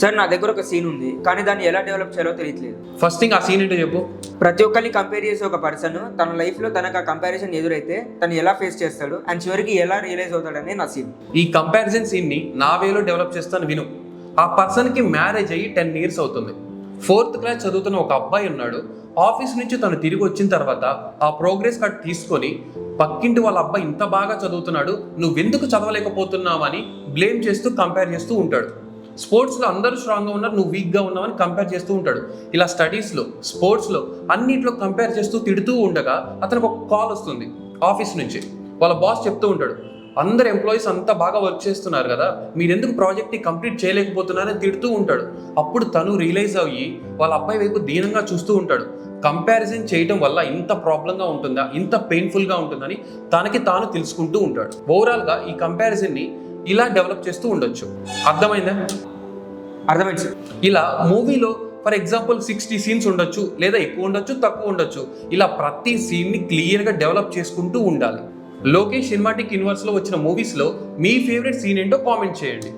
Sir నా దగ్గర ఒక సీన్ ఉంది, కానీ దాన్ని ఎలా డెవలప్ చేయాలో తెలియట్లేదు. ఫస్ట్ థింగ్ ఆ సీన్ ఏంటో చెప్పు. ప్రతి ఒక్కరిని కంపేర్ చేసే ఒక పర్సన్ తన లైఫ్లో తనకు ఆ కంపారిజన్ ఎదురైతే తను ఎలా ఫేస్ చేస్తాడు అండ్ చివరికి ఎలా రియలైజ్ అవుతాడనే నా సీన్. ఈ కంపారిజన్ సీన్ని నా వేలో డెవలప్ చేస్తాను విను. ఆ పర్సన్కి మ్యారేజ్ అయ్యి 10 years అవుతుంది. 4th క్లాస్ చదువుతున్న ఒక అబ్బాయి ఉన్నాడు. ఆఫీస్ నుంచి తను తిరిగి వచ్చిన తర్వాత ఆ ప్రోగ్రెస్ కార్డ్ తీసుకొని పక్కింటి వాళ్ళ అబ్బాయి ఇంత బాగా చదువుతున్నాడు, నువ్వెందుకు చదవలేకపోతున్నావని బ్లేమ్ చేస్తూ కంపేర్ చేస్తూ ఉంటాడు. స్పోర్ట్స్లో అందరూ స్ట్రాంగ్గా ఉన్నారు, నువ్వు వీక్గా ఉన్నావని కంపేర్ చేస్తూ ఉంటాడు. ఇలా స్టడీస్లో, స్పోర్ట్స్లో అన్నిట్లో కంపేర్ చేస్తూ తిడుతూ ఉండగా అతనికి ఒక కాల్ వస్తుంది ఆఫీస్ నుంచి. వాళ్ళ బాస్ చెప్తూ ఉంటాడు, అందరు ఎంప్లాయీస్ అంతా బాగా వర్క్ చేస్తున్నారు కదా, మీరెందుకు ప్రాజెక్ట్ని కంప్లీట్ చేయలేకపోతున్నారని తిడుతూ ఉంటాడు. అప్పుడు తను రియలైజ్ అయ్యి వాళ్ళ అబ్బాయి వైపు దీనంగా చూస్తూ ఉంటాడు. కంపారిజన్ చేయడం వల్ల ఇంత ప్రాబ్లంగా ఉంటుందా, ఇంత పెయిన్ఫుల్గా ఉంటుందని తనకి తాను తెలుసుకుంటూ ఉంటాడు. ఓవరాల్గా ఈ కంపారిజన్ని ఇలా డెవలప్ చేస్తూ ఉండొచ్చు. అర్థమైందా? అర్థమైంది సార్. ఇలా మూవీలో ఫర్ ఎగ్జాంపుల్ 60 scenes ఉండొచ్చు, లేదా ఎక్కువ ఉండొచ్చు, తక్కువ ఉండొచ్చు. ఇలా ప్రతి సీన్ని క్లియర్గా డెవలప్ చేసుకుంటూ ఉండాలి. లోకేష్ సినిమాటిక్ యూనివర్స్లో వచ్చిన మూవీస్లో మీ ఫేవరెట్ సీన్ ఏంటో కామెంట్ చేయండి.